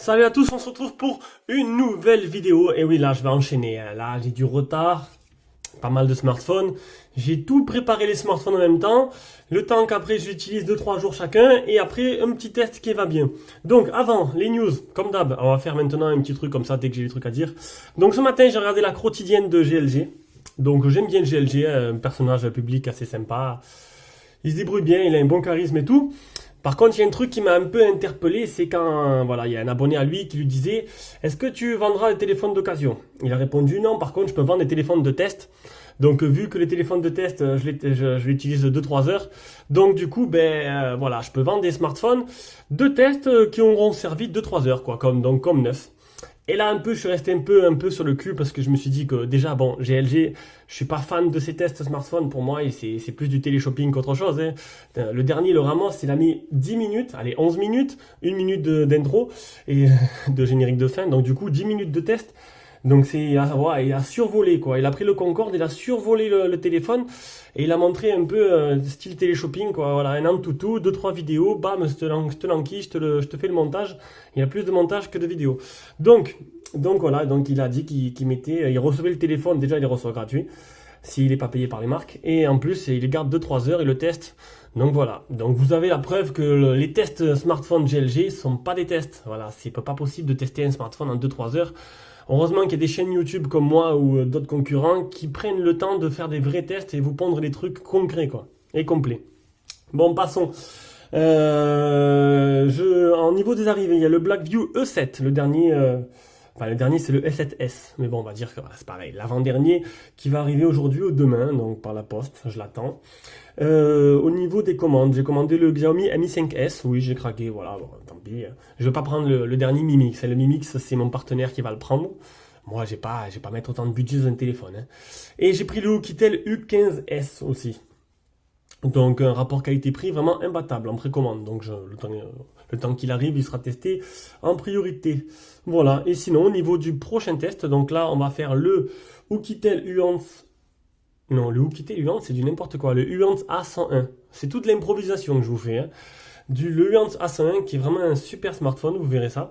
Salut à tous, on se retrouve pour une nouvelle vidéo. Et oui, là, je vais enchaîner. Là, j'ai du retard, pas mal de smartphones. J'ai tout préparé les smartphones en même temps. Le temps qu'après, j'utilise 2-3 jours chacun. Et après, un petit test qui va bien. Donc, avant, les news, comme d'hab. On va faire maintenant un petit truc comme ça, dès que j'ai des trucs à dire. Donc, ce matin, j'ai regardé la quotidienne de GLG. Donc, j'aime bien GLG, un personnage public assez sympa. Il se débrouille bien, il a un bon charisme et tout. Par contre, il y a un truc qui m'a un peu interpellé, c'est quand voilà, il y a un abonné à lui qui lui disait est-ce que tu vendras des téléphones d'occasion? Il a répondu non, par contre, je peux vendre des téléphones de test. Donc, vu que les téléphones de test, je l'utilise 2-3 heures, donc du coup, voilà, je peux vendre des smartphones de test qui auront servi 2-3 heures, quoi, comme neuf. Et là, je suis resté un peu sur le cul parce que je me suis dit que déjà, bon, GLG, je suis pas fan de ces tests smartphones pour moi et c'est plus du téléshopping qu'autre chose, hein. Le dernier, le Ramos, il a mis 10 minutes, allez, 11 minutes, 1 minute d'intro et de générique de fin, donc du coup, 10 minutes de test. Donc ouais, il a survolé quoi. Il a pris le Concorde, il a survolé le téléphone et il a montré un peu style téléshopping quoi. Voilà, un Antutu, 2-3 vidéos, bam, je te l'enquille, je te fais le montage. Il y a plus de montage que de vidéos. Donc voilà, donc il a dit il recevait le téléphone, déjà il le reçoit gratuit s'il n'est pas payé par les marques et en plus il le garde 2-3 heures et le teste. Donc voilà, donc vous avez la preuve que les tests smartphone GLG sont pas des tests. Voilà, c'est pas possible de tester un smartphone en 2-3 heures. Heureusement qu'il y a des chaînes YouTube comme moi ou d'autres concurrents qui prennent le temps de faire des vrais tests et vous pondre des trucs concrets quoi, et complets. Bon, passons. En niveau des arrivées, il y a le Blackview E7, le dernier. Le dernier c'est le S7S, mais bon, on va dire que voilà, c'est pareil. L'avant-dernier qui va arriver aujourd'hui ou demain, donc par la poste, je l'attends. Au niveau des commandes, j'ai commandé le Xiaomi Mi 5S, oui j'ai craqué, voilà, bon, tant pis. Je vais pas prendre le dernier Mi Mix, le Mi Mix c'est mon partenaire qui va le prendre. Moi j'ai pas mettre autant de budget dans un téléphone, hein. Et j'ai pris le Oukitel U15S aussi. Donc un rapport qualité-prix vraiment imbattable en précommande. Donc le temps qu'il arrive, il sera testé en priorité. Voilà. Et sinon, au niveau du prochain test, donc là, on va faire le Oukitel U11. Non, le Oukitel U11, c'est du n'importe quoi. Le U11 A101. C'est toute l'improvisation que je vous fais, hein. Le U11 A101 qui est vraiment un super smartphone, vous verrez ça.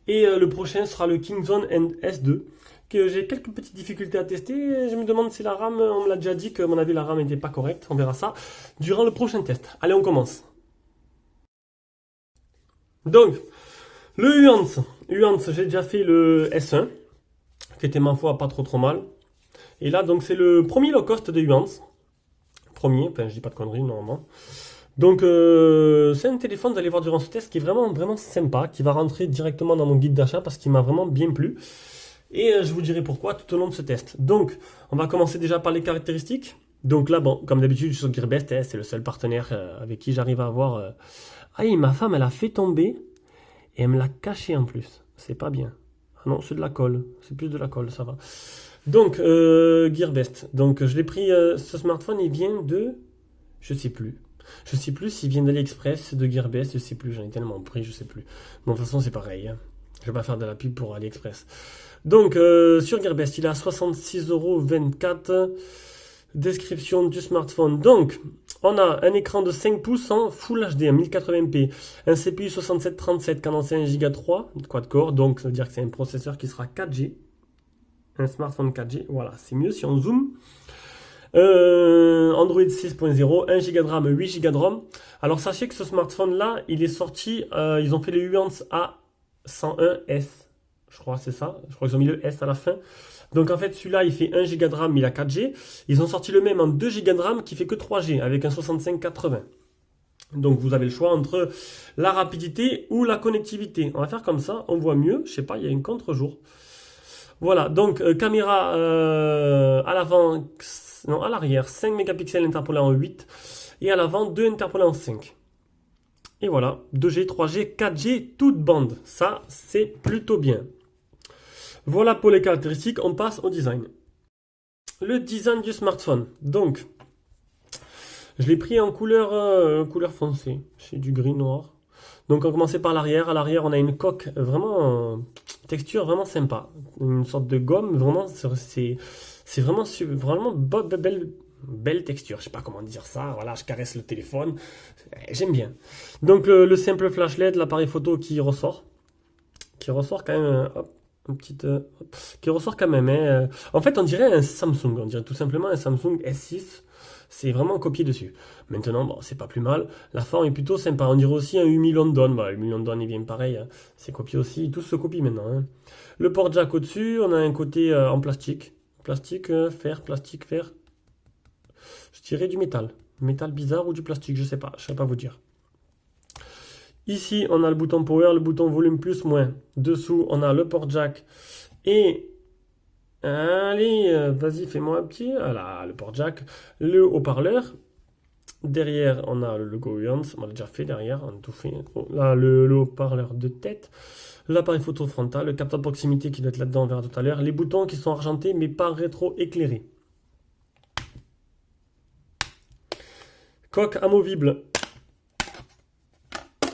Et le prochain sera le Kingzone S2 que j'ai quelques petites difficultés à tester. Je me demande si la RAM, on me l'a déjà dit que à mon avis la RAM n'était pas correcte. On verra ça durant le prochain test. Allez, on commence. Donc, le U11, j'ai déjà fait le S1, qui était ma foi pas trop mal. Et là, donc c'est le premier low cost de U11. Premier, enfin je dis pas de conneries normalement. Donc c'est un téléphone, vous allez voir durant ce test, qui est vraiment sympa, qui va rentrer directement dans mon guide d'achat parce qu'il m'a vraiment bien plu. Et je vous dirai pourquoi tout au long de ce test. Donc, on va commencer déjà par les caractéristiques. Donc là, bon, comme d'habitude, sur Gearbest, hein, c'est le seul partenaire avec qui j'arrive à avoir... Ah oui, ma femme, elle a fait tomber et elle me l'a caché en plus. C'est pas bien. Ah non, c'est de la colle. C'est plus de la colle, ça va. Donc, Gearbest. Donc, je l'ai pris, ce smartphone, il vient de... Je sais plus. Je sais plus s'il vient d'AliExpress, de Gearbest, je sais plus. J'en ai tellement pris, je sais plus. Bon, de toute façon, c'est pareil, hein. Je vais pas faire de la pub pour AliExpress. Donc, sur Gearbest, il est à 66,24 €. Description du smartphone. Donc, on a un écran de 5 pouces en Full HD, en 1080p. Un CPU 6737, cadencé 1 Go 3, quad-core. Donc, ça veut dire que c'est un processeur qui sera 4G. Un smartphone 4G. Voilà, c'est mieux si on zoome. Android 6.0, 1 Go de RAM, 8 Go de ROM. Alors, sachez que ce smartphone-là, il est sorti, ils ont fait le U11 A101S. Je crois c'est ça. Je crois qu'ils ont mis le S à la fin. Donc en fait celui-là il fait 1 Go de RAM, il a 4G. Ils ont sorti le même en 2 Go de RAM qui fait que 3G avec un 6580. Donc vous avez le choix entre la rapidité ou la connectivité. On va faire comme ça, on voit mieux. Je sais pas, il y a une contre-jour. Voilà, donc caméra à l'avant, non à l'arrière, 5 mégapixels interpolés en 8 et à l'avant 2 interpolés en 5. Et voilà, 2G, 3G, 4G, toute bande. Ça, c'est plutôt bien. Voilà pour les caractéristiques, on passe au design. Le design du smartphone. Donc, je l'ai pris en couleur foncée. C'est du gris noir. Donc, on va commencer par l'arrière. À l'arrière, on a une coque vraiment, texture vraiment sympa. Une sorte de gomme, vraiment, c'est vraiment belle texture. Je sais pas comment dire ça. Voilà, je caresse le téléphone. J'aime bien. Donc, le simple flash LED, l'appareil photo qui ressort. qui ressort quand même, hop, une petite, hop, qui ressort quand même, hein. En fait, on dirait un Samsung, on dirait tout simplement un Samsung S6. C'est vraiment copié dessus. Maintenant, bon, c'est pas plus mal. La forme est plutôt sympa. On dirait aussi un Umi London. Bah, Umi London est bien pareil, hein. C'est copié aussi. Tout se copie maintenant, hein. Le port jack au-dessus. On a un côté en plastique. Plastique, fer, plastique, fer. Je dirais du métal. Métal bizarre ou du plastique, je sais pas. Je sais pas vous dire. Ici, on a le bouton power, le bouton volume plus, moins. Dessous, on a le port jack et... Allez, vas-y, fais-moi un petit. Voilà, le port jack, le haut-parleur. Derrière, on a le logo Uyans. On l'a déjà fait derrière, on a tout fait. Là, le haut-parleur de tête. L'appareil photo frontal, le capteur de proximité qui doit être là-dedans, on verra tout à l'heure. Les boutons qui sont argentés, mais pas rétro-éclairés. Coque amovible.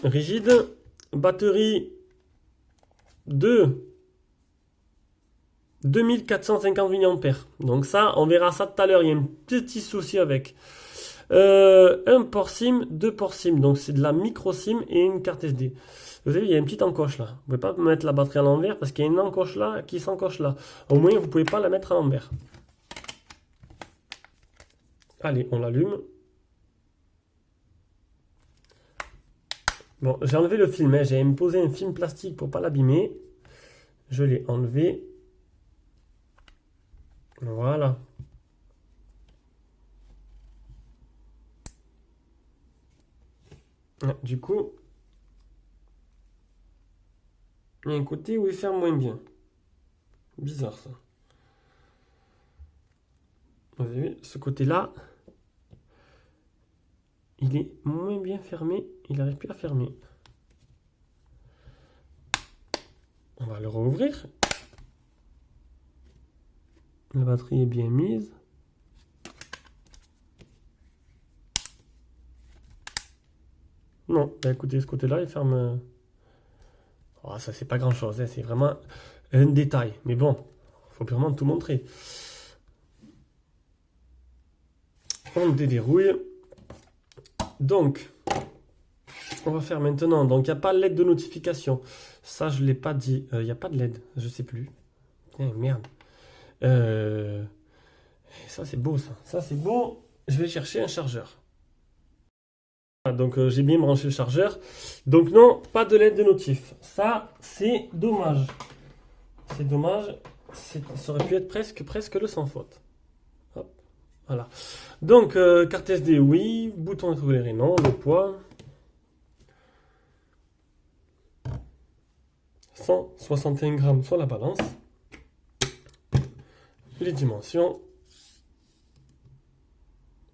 Rigide. Batterie de 2450 mAh. Donc ça, on verra ça tout à l'heure. Il y a un petit souci avec. Un port SIM, deux ports SIM. Donc c'est de la micro SIM et une carte SD. Vous avez, il y a une petite encoche là. Vous ne pouvez pas mettre la batterie à l'envers parce qu'il y a une encoche là qui s'encoche là. Au moins, vous ne pouvez pas la mettre à l'envers. Allez, on l'allume. Bon, j'ai enlevé le film. Hein. J'ai imposé un film plastique pour ne pas l'abîmer. Je l'ai enlevé. Voilà. Du coup, il y a un côté où il ferme moins bien. Bizarre ça. Vous avez vu, ce côté-là, il est moins bien fermé. Il n'arrive plus à fermer. On va le rouvrir. La batterie est bien mise. Non, bah écoutez, ce côté-là, il ferme. Oh, ça, c'est pas grand-chose, hein. C'est vraiment un détail. Mais bon, il faut vraiment tout montrer. On déverrouille. Donc, on va faire maintenant. Donc, il n'y a pas de LED de notification. Ça, je ne l'ai pas dit. Il n'y a pas de LED. Je ne sais plus. Merde. Ça, c'est beau, ça. Ça, c'est beau. Je vais chercher un chargeur. Donc j'ai bien branché le chargeur. Donc non, pas de LED de notif. Ça, c'est dommage. C'est dommage. Ça aurait pu être presque le sans faute. Hop, voilà. Donc carte SD, oui. Bouton rétroéclairé, non. Le poids. 161 grammes sur la balance. Les dimensions.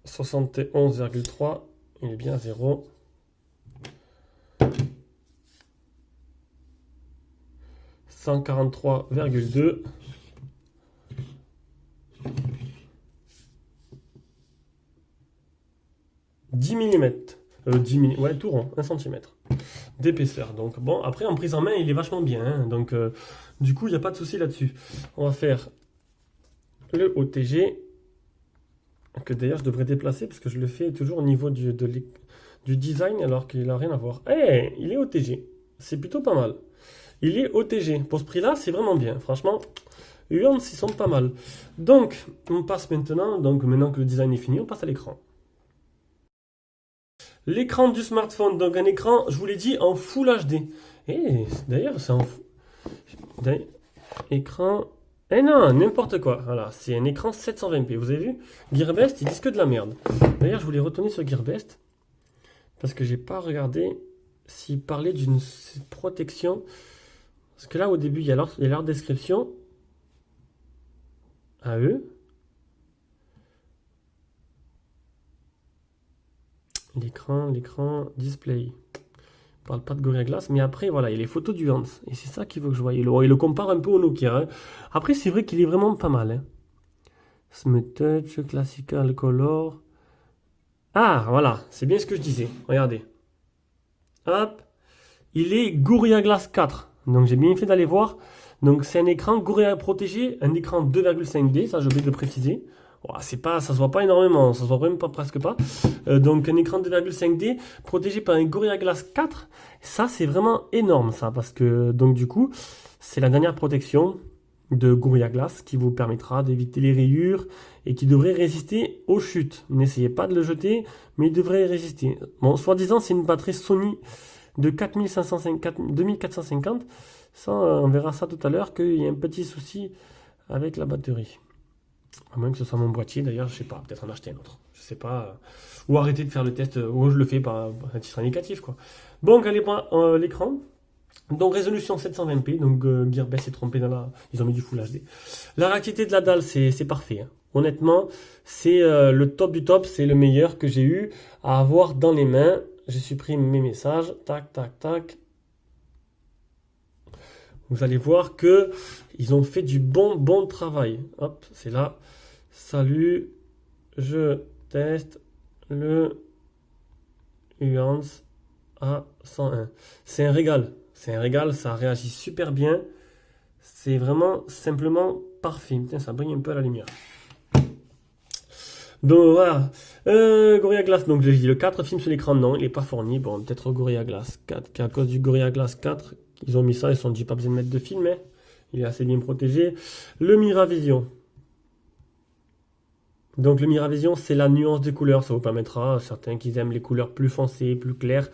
71,3. Il est bien 0. 143,2. 10 mm. 10 mm. Ouais, tout rond, 1 cm d'épaisseur. Donc bon, après en prise en main, il est vachement bien, hein. Donc du coup, il n'y a pas de souci là-dessus. On va faire le OTG. Que d'ailleurs je devrais déplacer parce que je le fais toujours au niveau du design alors qu'il n'a rien à voir. Eh, il est OTG. C'est plutôt pas mal. Il est OTG. Pour ce prix-là, c'est vraiment bien. Franchement, Uyans, ils sont pas mal. Donc, on passe maintenant. Donc, maintenant que le design est fini, on passe à l'écran. L'écran du smartphone. Donc, un écran, je vous l'ai dit, en Full HD. Et d'ailleurs, c'est en... Écran... Eh non, n'importe quoi. Voilà, c'est un écran 720p. Vous avez vu? Gearbest, ils disent que de la merde. D'ailleurs, je voulais retourner sur Gearbest parce que j'ai pas regardé s'ils parlaient d'une protection. Parce que là, au début, il y a leur description à eux. L'écran, display. On parle pas de Gorilla Glass, mais après, voilà, il y a les photos du Hans. Et c'est ça qu'il veut que je voie. Il le compare un peu au Nokia, hein. Après, c'est vrai qu'il est vraiment pas mal, hein. Smooth Touch, Classical Color. Ah, voilà, c'est bien ce que je disais. Regardez. Hop. Il est Gorilla Glass 4. Donc, j'ai bien fait d'aller voir. Donc, c'est un écran Gorilla protégé, un écran 2,5D. Ça, j'ai oublié de le préciser. Ouah, c'est pas, ça se voit pas énormément, ça se voit même pas, presque pas. Donc un écran 2,5D protégé par un Gorilla Glass 4. Ça, c'est vraiment énorme, ça, parce que donc du coup, c'est la dernière protection de Gorilla Glass qui vous permettra d'éviter les rayures et qui devrait résister aux chutes. N'essayez pas de le jeter, mais il devrait résister. Bon, soi-disant, c'est une batterie Sony de 2450. Ça, on verra ça tout à l'heure, qu'il y a un petit souci avec la batterie. À moins que ce soit mon boîtier, d'ailleurs, je sais pas, peut-être en acheter un autre. Je sais pas. Ou arrêter de faire le test, ou je le fais par un titre indicatif, quoi. Donc, l'écran. Donc, résolution 720p. Donc, Gearbest s'est trompé dans la. Ils ont mis du Full HD. La réactivité de la dalle, c'est parfait, hein. Honnêtement, c'est le top du top. C'est le meilleur que j'ai eu à avoir dans les mains. Je supprime mes messages. Tac, tac, tac. Vous allez voir que ils ont fait du bon travail. Hop, c'est là. Salut, je teste le Uans A101. C'est un régal. C'est un régal, ça réagit super bien. C'est vraiment simplement parfait. Putain, ça brille un peu à la lumière. Donc voilà. Gorilla Glass, donc j'ai dit le 4 filme sur l'écran, non, il n'est pas fourni. Bon, peut-être Gorilla Glass 4, qu'à cause du Gorilla Glass 4, ils ont mis ça, ils se sont dit pas besoin de mettre de film, hein. Il est assez bien protégé. Le Miravision. Donc le Miravision, c'est la nuance des couleurs. Ça vous permettra, à certains qui aiment les couleurs plus foncées, plus claires,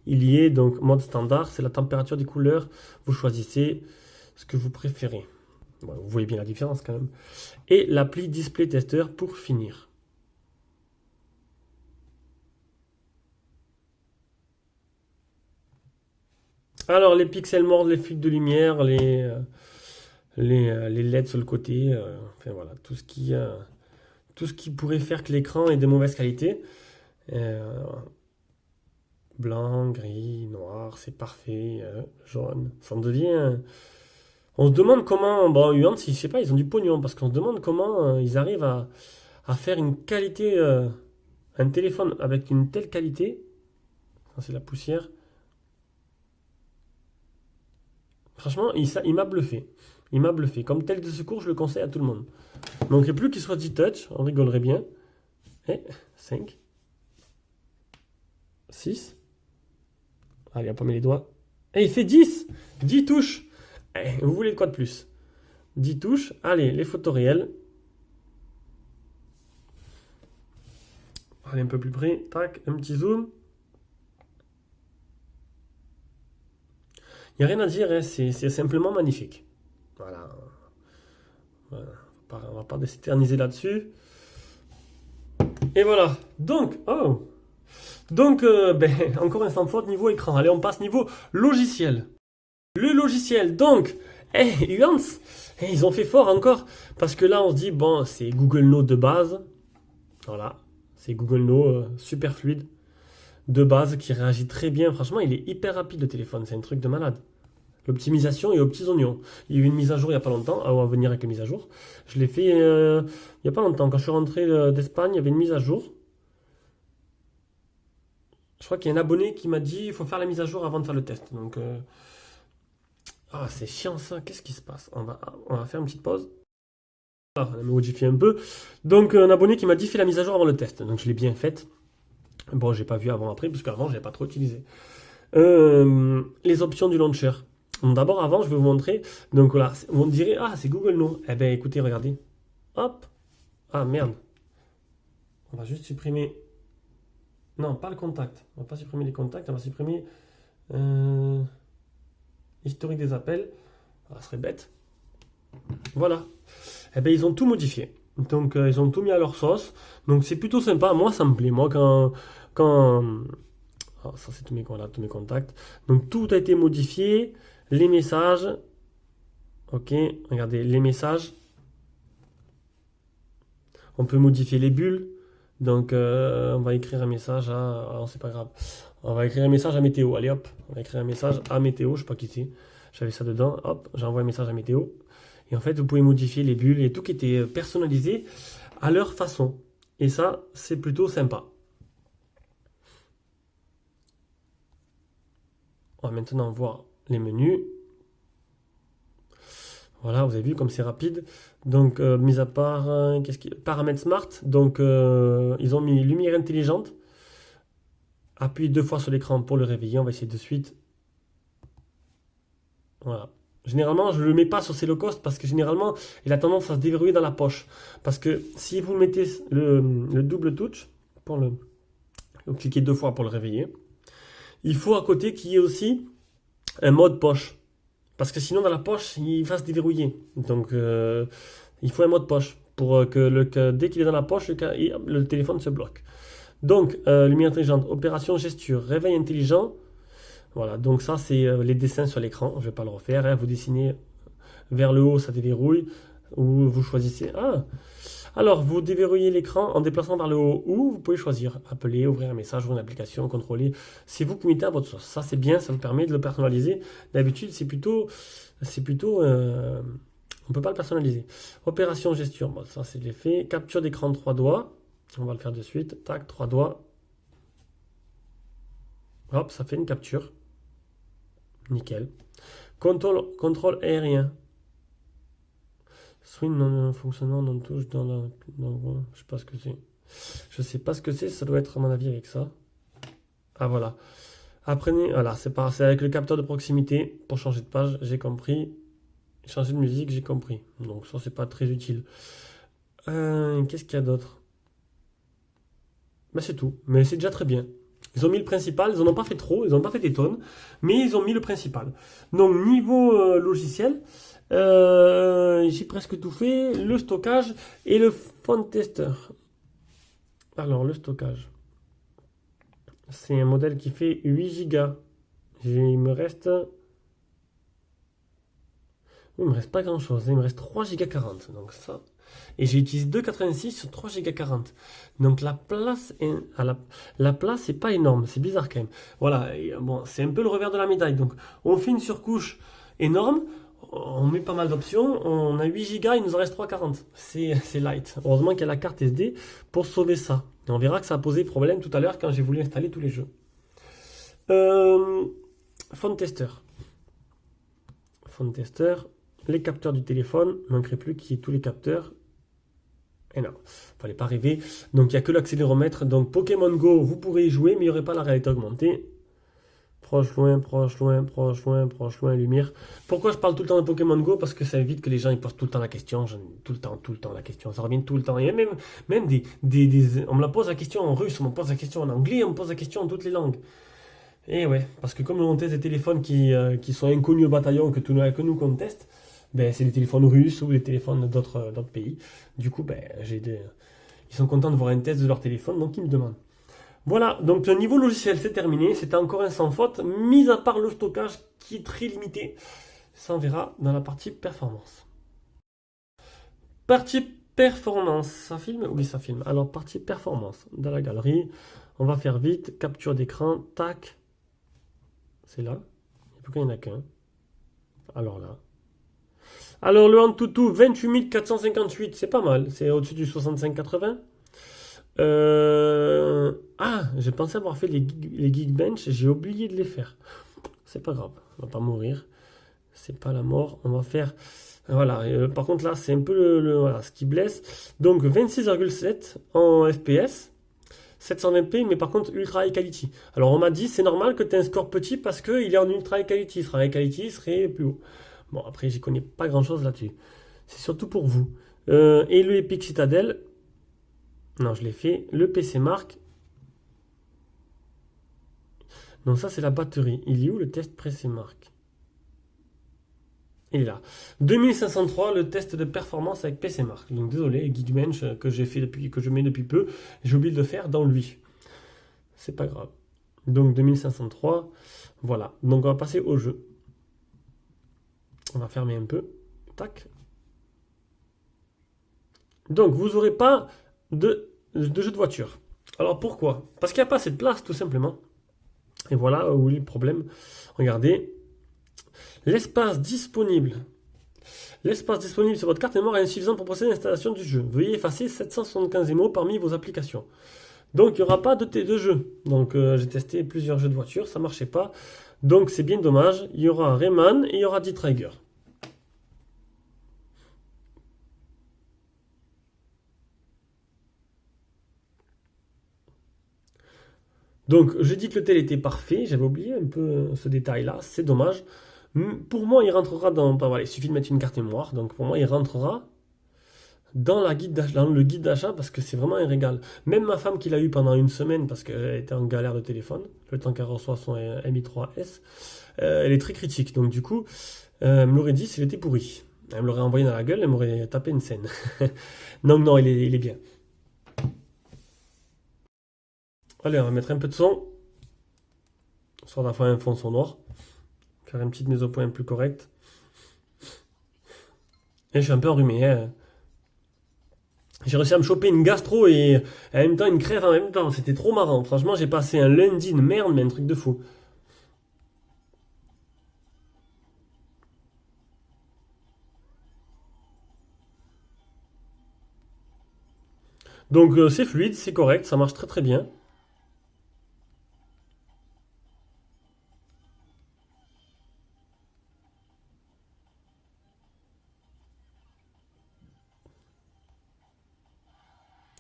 il y est. Donc mode standard, c'est la température des couleurs. Vous choisissez ce que vous préférez. Bon, vous voyez bien la différence quand même. Et l'appli Display Tester pour finir. Alors les pixels morts, les fuites de lumière, les LED sur le côté, enfin voilà, tout ce qui pourrait faire que l'écran est de mauvaise qualité. Euh, Blanc, gris, noir, c'est parfait, jaune, ça en devient. On se demande comment, bon, Huant, je sais pas, ils ont du pognon, parce qu'on se demande comment ils arrivent à faire une qualité, un téléphone avec une telle qualité. Ça, c'est la poussière. Franchement, il m'a bluffé. Il m'a bluffé. Comme tel de secours, je le conseille à tout le monde. Il ne manquerait plus qu'il soit 10 touch, on rigolerait bien. Et 5, 6. Allez, on pas mis les doigts. Et il fait 10 10 touches. Eh, vous voulez quoi de plus? 10 touches. Allez, les photos réelles. Allez, un peu plus près. Tac, un petit zoom. Il n'y a rien à dire, hein, c'est simplement magnifique. Voilà. Voilà. On va pas s'éterniser là-dessus. Et voilà. Donc, oh. Donc, encore un sans faute niveau écran. Allez, on passe niveau logiciel. Le logiciel, donc, Uans, ils ont fait fort encore. Parce que là, on se dit, bon, c'est Google Note de base. Voilà. C'est Google Note super fluide. De base, qui réagit très bien. Franchement, il est hyper rapide le téléphone. C'est un truc de malade. L'optimisation est aux petits oignons. Il y a eu une mise à jour il n'y a pas longtemps. Ah, on va venir avec la mise à jour. Je l'ai fait il n'y a pas longtemps. Quand je suis rentré d'Espagne, il y avait une mise à jour. Je crois qu'il y a un abonné qui m'a dit il faut faire la mise à jour avant de faire le test. Donc, ah, c'est chiant ça. Qu'est-ce qui se passe? On va faire une petite pause. Ah, on a modifié un peu. Donc, un abonné qui m'a dit fais la mise à jour avant le test. Donc, je l'ai bien faite. Bon, j'ai pas vu avant-après, parce qu'avant, je l'avais pas trop utilisé. Les options du launcher. D'abord, avant, je vais vous montrer. Donc voilà, vous me direz, ah, c'est Google No. Eh bien, écoutez, regardez. Hop. Ah, merde. On va juste supprimer. Non, pas le contact. On va pas supprimer les contacts, on va supprimer historique des appels. Ah, ça serait bête. Voilà. Eh bien, ils ont tout modifié. Donc, ils ont tout mis à leur sauce. Donc, c'est plutôt sympa. Moi, ça me plaît. Moi, quand ah, ça, c'est voilà, tous mes contacts. Donc, tout a été modifié. Les messages. Ok, regardez, les messages. On peut modifier les bulles. Donc, on va écrire un message à. Ah, c'est pas grave. On va écrire un message à météo. Allez hop, on va écrire un message à météo. Je sais pas qui c'est. J'avais ça dedans. Hop, j'envoie un message à météo. Et en fait, vous pouvez modifier les bulles et tout qui était personnalisé à leur façon. Et ça, c'est plutôt sympa. On va maintenant voir les menus. Voilà, vous avez vu comme c'est rapide. Donc, mis à part, paramètres smart. Donc, ils ont mis lumière intelligente. Appuyez 2 fois sur l'écran pour le réveiller. On va essayer de suite. Voilà. Généralement, je ne le mets pas sur ces low cost parce que généralement, il a tendance à se déverrouiller dans la poche. Parce que si vous mettez le double touch, pour vous cliquez 2 fois pour le réveiller, il faut à côté qu'il y ait aussi un mode poche. Parce que sinon, dans la poche, il va se déverrouiller. Donc, il faut un mode poche pour que dès qu'il est dans la poche, le téléphone se bloque. Donc, lumière intelligente, opération gesture, réveil intelligent. Voilà, donc ça, c'est les dessins sur l'écran. Je ne vais pas le refaire, hein. Vous dessinez vers le haut, ça déverrouille. Ou vous choisissez. Ah! Alors, vous déverrouillez l'écran en déplaçant vers le haut ou vous pouvez choisir appeler, ouvrir un message, ouvrir une application, contrôler. C'est vous qui mettez à votre sauce. Ça, c'est bien, ça vous permet de le personnaliser. D'habitude, on peut pas le personnaliser. Opération gestion, bon, ça c'est fait. Capture d'écran 3 doigts. On va le faire de suite. Tac, 3 doigts. Hop, ça fait une capture. Nickel. Contrôle aérien. Swing non fonctionnant, non touche dans la. Je sais pas ce que c'est. Je sais pas ce que c'est, ça doit être à mon avis avec ça. Ah voilà. Apprenez, voilà, c'est avec le capteur de proximité pour changer de page, j'ai compris. Changer de musique, j'ai compris. Donc ça, c'est pas très utile. Qu'est-ce qu'il y a d'autre? Ben, c'est tout, mais c'est déjà très bien. Ils ont mis le principal, ils n'en ont pas fait trop, ils n'ont pas fait des tonnes, mais ils ont mis le principal. Donc niveau logiciel, j'ai presque tout fait. Le stockage et le font tester. Alors le stockage, c'est un modèle qui fait 8 Go. Il me reste pas grand chose, il me reste 3 Go 40. Donc ça. Et j'ai utilisé 2,86 sur 3 Go 40. Donc la place est pas énorme, c'est bizarre quand même. Voilà, et, bon, c'est un peu le revers de la médaille. Donc on fait une surcouche énorme, on met pas mal d'options, on a 8 Go, il nous en reste 3,40. C'est light. Heureusement qu'il y a la carte SD pour sauver ça. Et on verra que ça a posé problème tout à l'heure quand j'ai voulu installer tous les jeux. Phone tester. Phone tester. Les capteurs du téléphone, il ne manquerait plus qu'il y ait tous les capteurs. Et non, fallait pas rêver. Donc il n'y a que l'accéléromètre. Donc Pokémon Go, vous pourrez y jouer, mais il n'y aurait pas la réalité augmentée. Proche, loin, proche, loin, proche, loin, proche, loin, lumière. Pourquoi je parle tout le temps de Pokémon Go? Parce que ça évite que les gens ils posent tout le temps la question. Tout le temps la question. Ça revient tout le temps. Il y a même on me la pose la question en russe, on me pose la question en anglais, on me pose la question en toutes les langues. Et ouais, parce que comme on teste des téléphones qui sont inconnus au bataillon, que nous qu'on teste, ben, c'est des téléphones russes ou des téléphones d'autres pays. Du coup, ben, ils sont contents de voir un test de leur téléphone, donc ils me demandent. Voilà, donc le niveau logiciel c'est terminé, c'était encore un sans faute, mis à part le stockage qui est très limité. Ça on verra dans la partie performance. Partie performance, ça filme? Oui, ça filme. Alors, partie performance, dans la galerie, on va faire vite, capture d'écran, tac. C'est là, pourquoi il n'y en a qu'un? Alors là. Alors le Antutu 28 458, c'est pas mal, c'est au-dessus du 6580. J'ai pensé avoir fait les Geekbench, j'ai oublié de les faire. C'est pas grave, on va pas mourir. C'est pas la mort, on va faire. Voilà, par contre là, c'est un peu voilà, ce qui blesse. Donc 26,7 en FPS. 720p, mais par contre ultra high quality. Alors on m'a dit c'est normal que tu aies un score petit parce qu'il est en ultra high quality. High quality, il serait plus haut. Bon, après, j'y connais pas grand chose là-dessus. C'est surtout pour vous. Et le Epic Citadel. Non, je l'ai fait. Le PC Mark. Donc ça, c'est la batterie. Il est où le test PC Mark? Il est là. 2503, le test de performance avec PC Mark. Donc désolé, Geekbench que je mets depuis peu, j'ai oublié de le faire dans lui. C'est pas grave. Donc 2503, voilà. Donc on va passer au jeu. On va fermer un peu. Tac. Donc vous n'aurez pas de jeu de voiture. Alors pourquoi? Parce qu'il n'y a pas assez de place tout simplement. Et voilà où est le problème. Regardez. L'espace disponible. L'espace disponible sur votre carte mémoire est insuffisant pour procéder à l'installation du jeu. Veuillez effacer 775 mots parmi vos applications. Donc il n'y aura pas de jeu. Donc j'ai testé plusieurs jeux de voiture, ça ne marchait pas. Donc c'est bien dommage. Il y aura Rayman et il y aura D-Trigger. Donc, je dis que le tel était parfait. J'avais oublié un peu ce détail-là. C'est dommage. Pour moi, il rentrera dans. Bah, voilà, il suffit de mettre une carte mémoire. Donc, pour moi, il rentrera dans dans le guide d'achat parce que c'est vraiment un régal. Même ma femme qui l'a eu pendant une semaine parce qu'elle était en galère de téléphone, le temps qu'elle reçoit son Mi 3S, elle est très critique. Donc, du coup, elle me l'aurait dit s'il était pourri. Elle me l'aurait envoyé dans la gueule, elle m'aurait tapé une scène. Non, non, il est bien. Allez, on va mettre un peu de son, soit d'avoir un fond sonore, faire une petite mise au point plus correcte. Et je suis un peu enrhumé, hein. J'ai réussi à me choper une gastro et en même temps une crève en même temps. C'était trop marrant. Franchement, j'ai passé un lundi, une merde, mais un truc de fou. Donc c'est fluide, c'est correct, ça marche très très bien.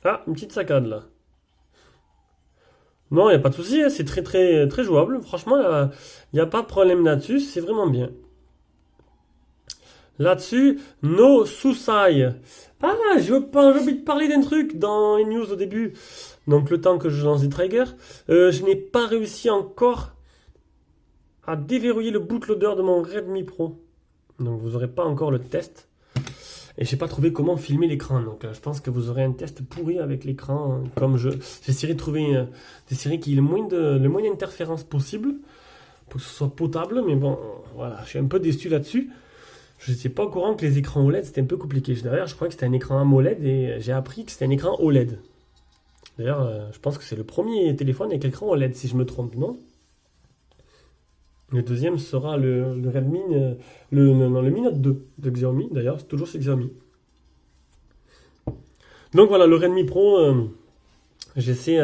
Ah, une petite saccade là. Non, il n'y a pas de souci, hein, c'est très très très jouable. Franchement, il n'y a pas de problème là-dessus, c'est vraiment bien. Là-dessus, No Susai. Ah, j'ai oublié de parler d'un truc dans les news au début. Donc le temps que je lance des triggers, je n'ai pas réussi encore à déverrouiller le bootloader de mon Redmi Pro. Donc vous n'aurez pas encore le test. Et j'ai pas trouvé comment filmer l'écran. Donc je pense que vous aurez un test pourri avec l'écran. Comme j'essaierai de trouver des séries qui aient le moins d'interférences possible pour que ce soit potable. Mais bon, voilà, je suis un peu déçu là-dessus. Je n'étais pas au courant que les écrans OLED c'était un peu compliqué. D'ailleurs, je croyais que c'était un écran AMOLED et j'ai appris que c'était un écran OLED. D'ailleurs, je pense que c'est le premier téléphone avec écran OLED si je me trompe, non? Le deuxième sera le Redmi, non, le Mi Note 2 de Xiaomi. D'ailleurs, c'est toujours chez Xiaomi. Donc voilà, le Redmi Pro, j'essaie,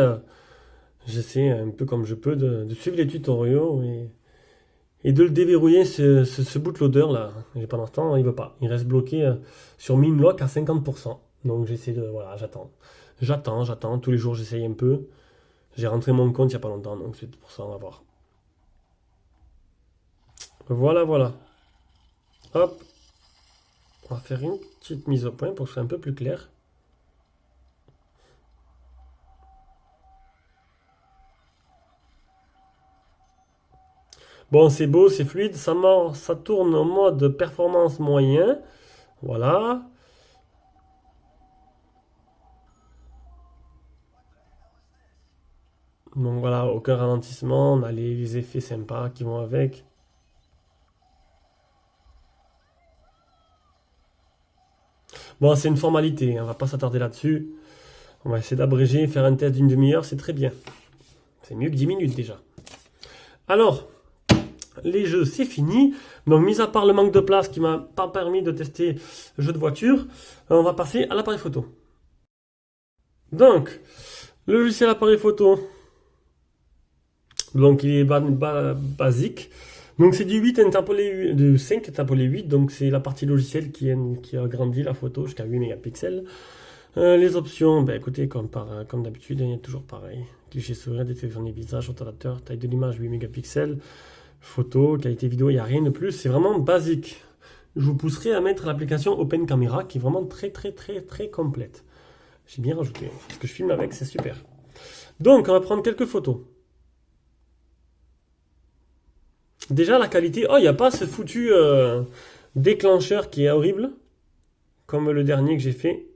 j'essaie un peu comme je peux de suivre les tutoriaux et de le déverrouiller ce bootloader là. Et pendant ce temps, il veut pas. Il reste bloqué sur Mimlock à 50%. Donc j'essaie de, voilà, j'attends. Tous les jours, j'essaye un peu. J'ai rentré mon compte il y a pas longtemps, donc c'est pour ça, on va voir. Voilà, voilà. Hop, on va faire une petite mise au point pour que ce soit un peu plus clair. Bon, c'est beau, c'est fluide, ça tourne en mode performance moyen. Voilà. Donc voilà, aucun ralentissement, on a les effets sympas qui vont avec. Bon, c'est une formalité, on va pas s'attarder là-dessus. On va essayer d'abréger, faire un test d'une demi-heure, c'est très bien. C'est mieux que 10 minutes déjà. Alors, les jeux, c'est fini. Donc, mis à part le manque de place qui m'a pas permis de tester le jeu de voiture, on va passer à l'appareil photo. Donc, le logiciel appareil photo, donc il est basique. Donc c'est du 8 interpolé, de 5 interpolé 8, donc c'est la partie logicielle qui agrandit la photo jusqu'à 8 mégapixels. Les options, ben écoutez, comme d'habitude, il y a toujours pareil. Cliché sourire, détection des visages, rotateur, taille de l'image 8 mégapixels, photo, qualité vidéo, il n'y a rien de plus, c'est vraiment basique. Je vous pousserai à mettre l'application Open Camera qui est vraiment très très très très complète. J'ai bien rajouté, parce que je filme avec, c'est super. Donc on va prendre quelques photos. Déjà la qualité, oh il n'y a pas ce foutu déclencheur qui est horrible, comme le dernier que j'ai fait.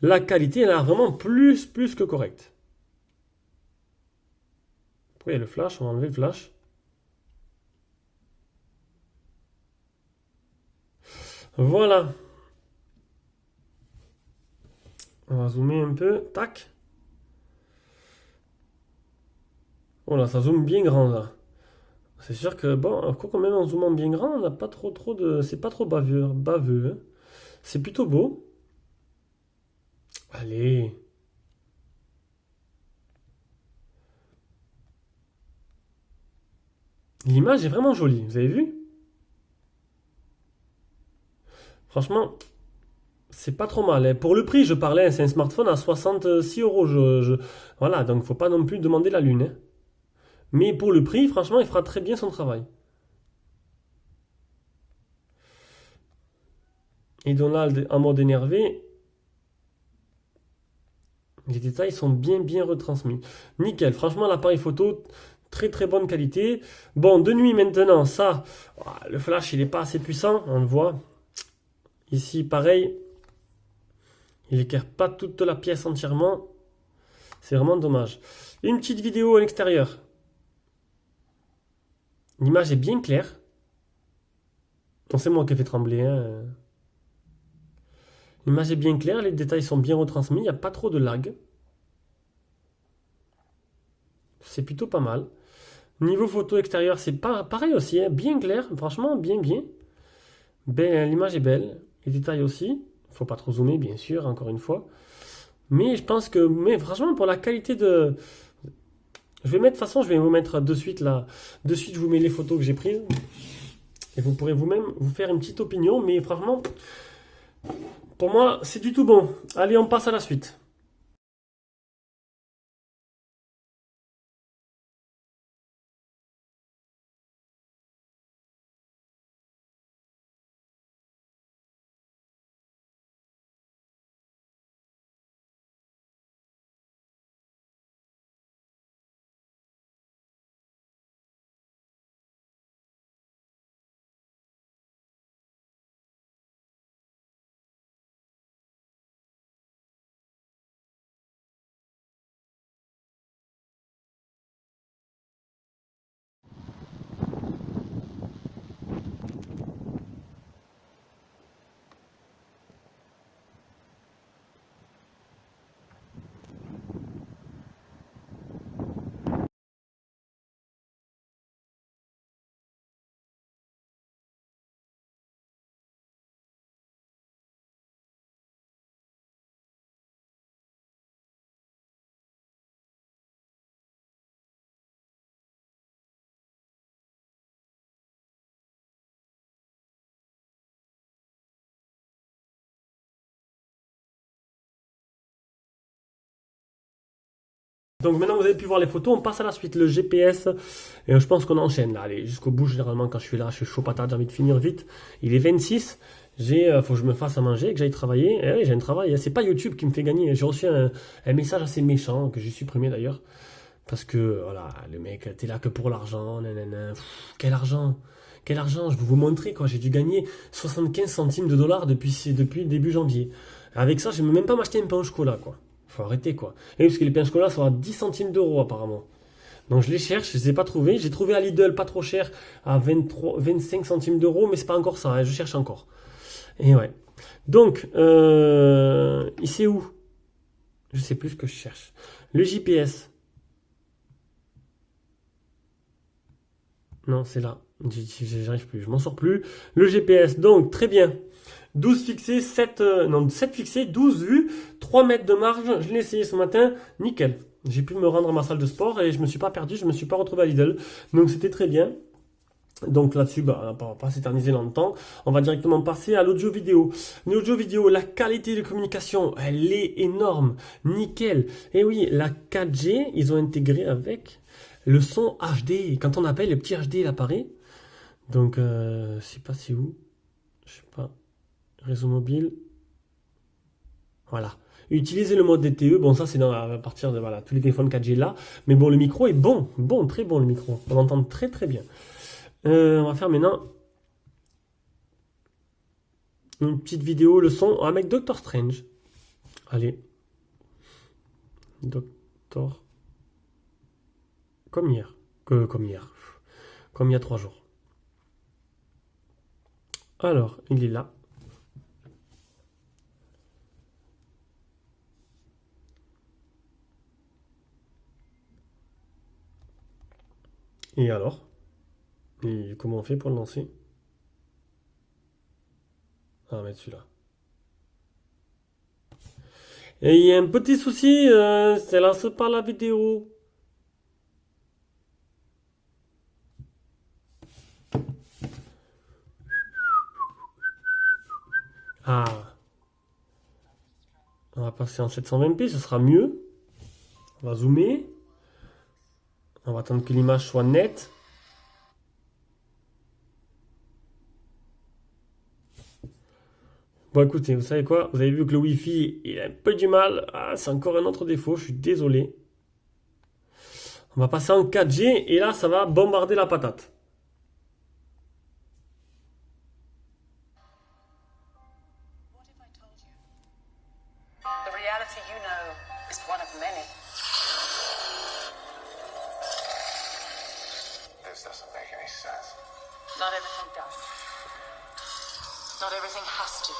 La qualité elle est vraiment plus que correcte. Pourquoi il y a le flash? On va enlever le flash. Voilà. On va zoomer un peu. Tac. Voilà, ça zoome bien grand là. C'est sûr que, bon, quoi quand même en zoomant bien grand, on n'a pas trop de. C'est pas trop baveux, hein. C'est plutôt beau. Allez. L'image est vraiment jolie, vous avez vu? Franchement, C'est pas trop mal, hein. Pour le prix, je parlais, hein, c'est un smartphone à 66 euros. Voilà, donc faut pas non plus demander la lune, hein. Mais pour le prix, franchement, il fera très bien son travail. Et Donald en mode énervé, les détails sont bien retransmis. Nickel, franchement, l'appareil photo, très très bonne qualité. Bon, de nuit maintenant, ça, le flash, il n'est pas assez puissant, on le voit. Ici, pareil, il éclaire pas toute la pièce entièrement. C'est vraiment dommage. Une petite vidéo à l'extérieur. L'image est bien claire. Bon, c'est moi qui ai fait trembler, hein. L'image est bien claire, les détails sont bien retransmis, il n'y a pas trop de lag. C'est plutôt pas mal. Niveau photo extérieur, c'est pas pareil aussi, hein, bien clair, franchement, bien. Ben, l'image est belle, les détails aussi. Faut pas trop zoomer, bien sûr, encore une fois. Mais je pense que, mais franchement, pour la qualité de. Je vais mettre, de toute façon, je vais vous mettre de suite là. De suite, je vous mets les photos que j'ai prises. Et vous pourrez vous-même vous faire une petite opinion. Mais franchement, pour moi, c'est du tout bon. Allez, on passe à la suite. Donc maintenant que vous avez pu voir les photos, on passe à la suite. Le GPS, et je pense qu'on enchaîne là. Allez, jusqu'au bout, généralement, quand je suis là, je suis chaud patate, j'ai envie de finir vite. Il est 26. Faut que je me fasse à manger, que j'aille travailler. Et oui, j'ai un travail, hein. C'est pas YouTube qui me fait gagner. J'ai reçu un message assez méchant, que j'ai supprimé d'ailleurs. Parce que, voilà, le mec, t'es là que pour l'argent, nanana. Quel argent? Quel argent? Je vais vous montrer, quoi. J'ai dû gagner 75 centimes de dollars depuis début janvier. Avec ça, je ne vais même pas m'acheter un pain au chocolat, quoi. Faut arrêter, quoi. Et oui, parce que les pains au chocolat sont à 10 centimes d'euros, apparemment. Donc je les cherche, je les ai pas trouvés. J'ai trouvé à Lidl pas trop cher, à 25 centimes d'euros, mais c'est pas encore ça, hein, je cherche encore. Et ouais. Donc, il sait où? Je sais plus ce que je cherche. Le GPS. Non, c'est là. J'arrive plus, je m'en sors plus. Le GPS, donc très bien. 12 fixés, 7, non, 7 fixés, 12 vues, 3 mètres de marge. Je l'ai essayé ce matin, nickel. J'ai pu me rendre à ma salle de sport et je me suis pas perdu, je me suis pas retrouvé à Lidl. Donc c'était très bien. Donc là-dessus, bah, on va pas s'éterniser longtemps. On va directement passer à l'audio vidéo. L'audio vidéo, la qualité de communication, elle est énorme. Nickel. Et oui, la 4G, ils ont intégré avec le son HD. Quand on appelle, le petit HD, il apparaît. Donc, je sais pas c'est où. Je sais pas. Réseau mobile. Voilà. Utilisez le mode DTE. Bon, ça, c'est à partir de voilà, tous les téléphones 4G là. Mais bon, le micro est bon. Bon, très bon le micro. On entend très très bien. On va faire maintenant une petite vidéo, le son avec Doctor Strange. Allez. Doctor. Comme hier. Comme hier. Comme il y a 3 jours. Alors, il est là. Et alors? Et comment on fait pour le lancer? Ah, on va mettre celui-là. Et il y a un petit souci, c'est lance pas la vidéo. Ah, va passer en 720p, ce sera mieux. On va zoomer. On va attendre que l'image soit nette. Bon, écoutez, vous savez quoi? Vous avez vu que le Wi-Fi, il a un peu du mal. Ah, c'est encore un autre défaut, je suis désolé. On va passer en 4G et là, ça va bombarder la patate. The reality you know is one of many. This doesn't make any sense. Not everything does. Not everything has to.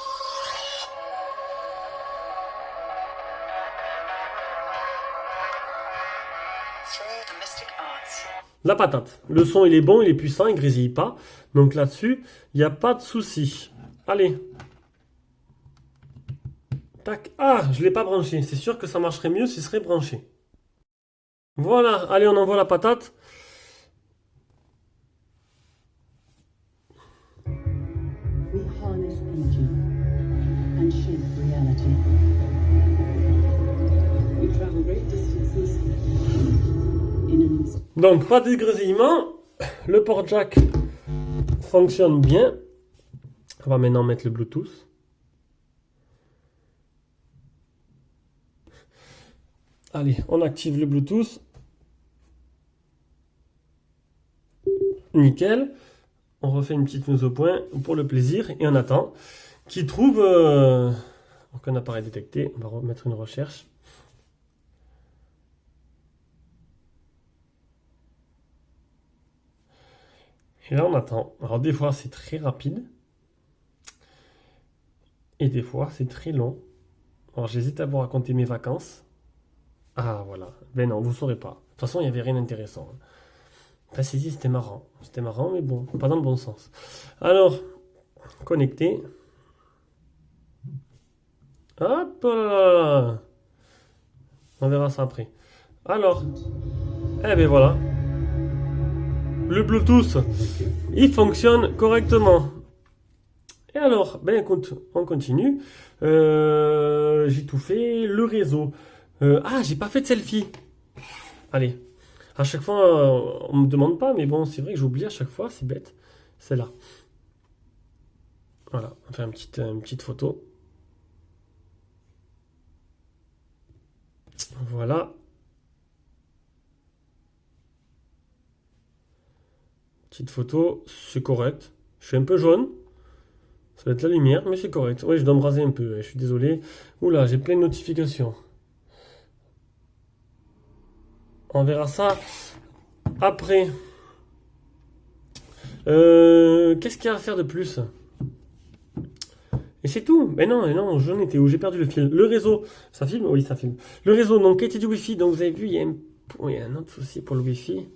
Through the mystic arts. La patate. Le son, il est bon, il est puissant, il grésille pas. Donc là-dessus, il n'y a pas de souci. Allez. Tac. Ah, je ne l'ai pas branché. C'est sûr que ça marcherait mieux s'il serait branché. Voilà. Allez, on envoie la patate. We harness energy and shape reality. We travel great distances in an instant. Donc, pas de grésillement. Le port jack fonctionne bien. On va maintenant mettre le Bluetooth. Allez, on active le Bluetooth. Nickel. On refait une petite mise au point pour le plaisir et on attend qu'il trouve aucun appareil détecté. On va remettre une recherche. Et là, on attend. Alors, des fois, c'est très rapide. Et des fois, c'est très long. Alors, j'hésite à vous raconter mes vacances. Ah, voilà. Ben non, vous ne saurez pas. De toute façon, il n'y avait rien d'intéressant. Enfin, si, c'était marrant. C'était marrant, mais bon, pas dans le bon sens. Alors, connecté. Hop là. On verra ça après. Alors, eh ben voilà. Le Bluetooth, il fonctionne correctement. Et alors, ben écoute, on continue. J'ai tout fait. Le réseau. Ah, j'ai pas fait de selfie. Allez. À chaque fois, on me demande pas, mais bon, c'est vrai que j'oublie à chaque fois, c'est bête. C'est là. Voilà, on fait une petite photo. Voilà. Petite photo, c'est correct. Je suis un peu jaune. Ça va être la lumière, mais c'est correct. Oui, je dois me raser un peu, je suis désolé. Oula, j'ai plein de notifications. On verra ça après. Qu'est-ce qu'il y a à faire de plus? Et c'est tout. Mais non, j'en étais où? J'ai perdu le fil. Le réseau, ça filme? Oui, ça filme. Le réseau, donc, qualité du Wi-Fi. Donc, vous avez vu, il y a un autre souci pour le Wi-Fi.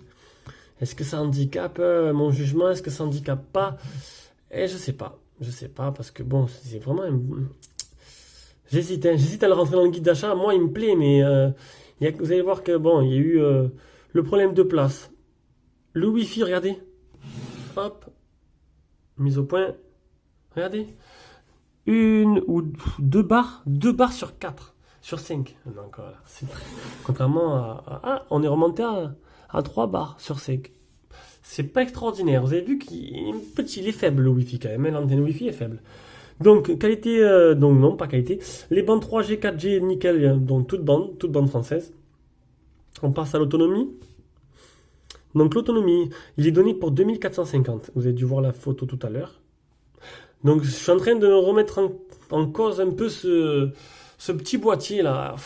Est-ce que ça handicape mon jugement? Est-ce que ça handicape pas? Et je sais pas. Je sais pas, parce que bon, c'est vraiment J'hésite à le rentrer dans le guide d'achat. Moi, il me plaît, mais vous allez voir que bon, il y a eu le problème de place. Le Wi-Fi, regardez. Hop. Mise au point. Regardez. Une ou deux barres sur 4. Sur 5. Donc voilà. Contrairement à on est remonté à 3 barres sur 5. C'est pas extraordinaire. Vous avez vu il est faible le Wi-Fi quand même. L'antenne Wi-Fi est faible. Donc qualité, donc non, pas qualité. Les bandes 3G, 4G, nickel, donc toute bande française. On passe à l'autonomie. Donc l'autonomie, il est donné pour 2450. Vous avez dû voir la photo tout à l'heure. Donc je suis en train de remettre en cause un peu ce petit boîtier là.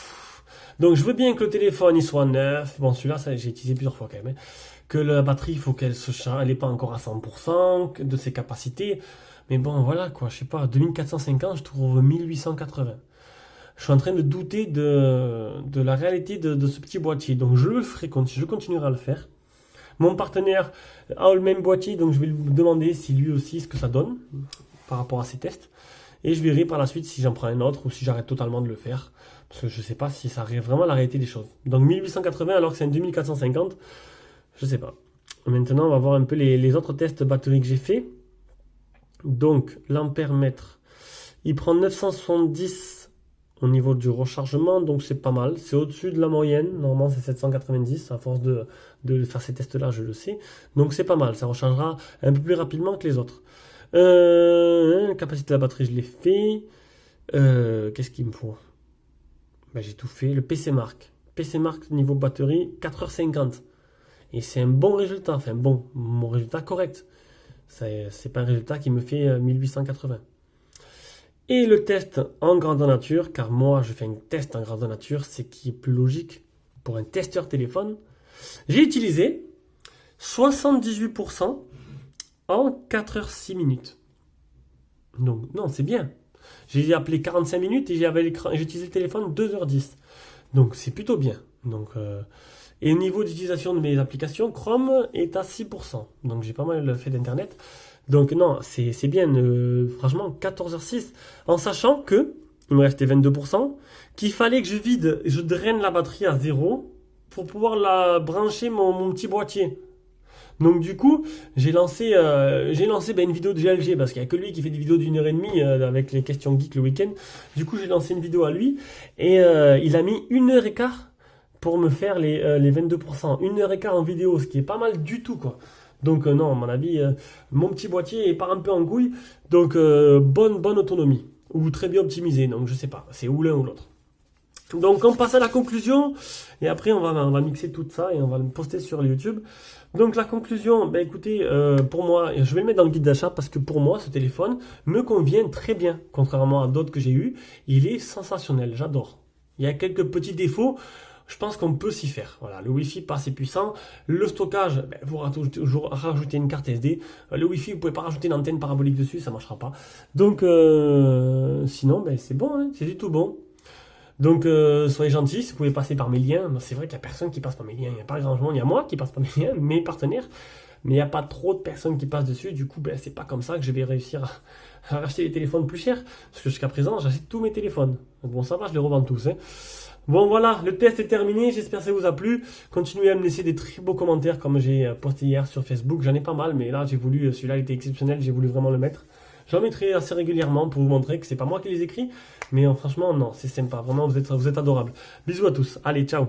Donc je veux bien que le téléphone il soit neuf. Bon, celui-là, j'ai utilisé plusieurs fois quand même. Que la batterie, il faut qu'elle se charge, elle n'est pas encore à 100% de ses capacités. Mais bon, voilà quoi, je sais pas, 2450, je trouve 1880. Je suis en train de douter de la réalité de ce petit boîtier. Donc je le ferai, je continuerai à le faire. Mon partenaire a le même boîtier, donc je vais lui demander si lui aussi, ce que ça donne par rapport à ses tests. Et je verrai par la suite si j'en prends un autre ou si j'arrête totalement de le faire. Parce que je sais pas si ça arrive vraiment à la réalité des choses. Donc 1880 alors que c'est un 2450, je sais pas. Maintenant, on va voir un peu les autres tests batterie que j'ai fait. Donc, l'ampère-mètre, il prend 970 au niveau du rechargement, donc c'est pas mal. C'est au-dessus de la moyenne. Normalement, c'est 790. À force de faire ces tests-là, je le sais. Donc c'est pas mal. Ça rechargera un peu plus rapidement que les autres. Capacité de la batterie, je l'ai fait. Qu'est-ce qu'il me faut? Ben, j'ai tout fait. Le PC Mark. PC Mark niveau batterie, 4h50. Et c'est un bon résultat. Enfin bon, mon résultat correct. C'est pas un résultat qui me fait 1880. Et le test en grandeur nature, car moi je fais un test en grandeur nature, c'est qui est plus logique pour un testeur téléphone. J'ai utilisé 78% en 4h06 minutes. Donc non, c'est bien. J'ai appelé 45 minutes et j'ai utilisé le téléphone 2h10. Donc c'est plutôt bien. Donc, et au niveau d'utilisation de mes applications, Chrome est à 6%. Donc j'ai pas mal fait d'internet. Donc non, c'est bien, franchement, 14h06, en sachant que, il me restait 22%, qu'il fallait que je draine la batterie à 0 pour pouvoir la brancher mon petit boîtier. Donc du coup, j'ai lancé une vidéo de GLG, parce qu'il n'y a que lui qui fait des vidéos d'1h30 avec les questions geek le week-end. Du coup, j'ai lancé une vidéo à lui, et il a mis 1h15 pour me faire les 22%. 1h15 en vidéo, ce qui est pas mal du tout, quoi. Donc non, à mon avis, mon petit boîtier part un peu en couille. Donc bonne autonomie. Ou très bien optimisé. Donc je sais pas, c'est ou l'un ou l'autre. Donc on passe à la conclusion. Et après on va mixer tout ça et on va le poster sur YouTube. Donc la conclusion, ben écoutez, pour moi, je vais le mettre dans le guide d'achat parce que pour moi ce téléphone me convient très bien. Contrairement à d'autres que j'ai eu, il est sensationnel, j'adore. Il y a quelques petits défauts. Je pense qu'on peut s'y faire. Voilà, le Wi-Fi pas assez puissant. Le stockage, ben, vous rajoutez une carte SD. Le Wi-Fi, vous pouvez pas rajouter une antenne parabolique dessus, ça marchera pas. Donc, sinon, ben, c'est bon, hein, c'est du tout bon. Donc, soyez gentils, si vous pouvez passer par mes liens. C'est vrai qu'il y a personne qui passe par mes liens. Il n'y a pas grand monde. Il y a moi qui passe par mes liens, mes partenaires. Mais il n'y a pas trop de personnes qui passent dessus. Du coup, ben, c'est pas comme ça que je vais réussir à racheter les téléphones plus chers. Parce que jusqu'à présent, j'achète tous mes téléphones. Donc, bon, ça va, je les revends tous, hein. Bon voilà, le test est terminé, j'espère que ça vous a plu. Continuez à me laisser des très beaux commentaires comme j'ai posté hier sur Facebook. J'en ai pas mal, mais là j'ai voulu, celui-là il était exceptionnel, j'ai voulu vraiment le mettre. J'en mettrai assez régulièrement pour vous montrer que c'est pas moi qui les écris. Mais franchement non, c'est sympa, vraiment vous êtes adorables. Bisous à tous, allez ciao.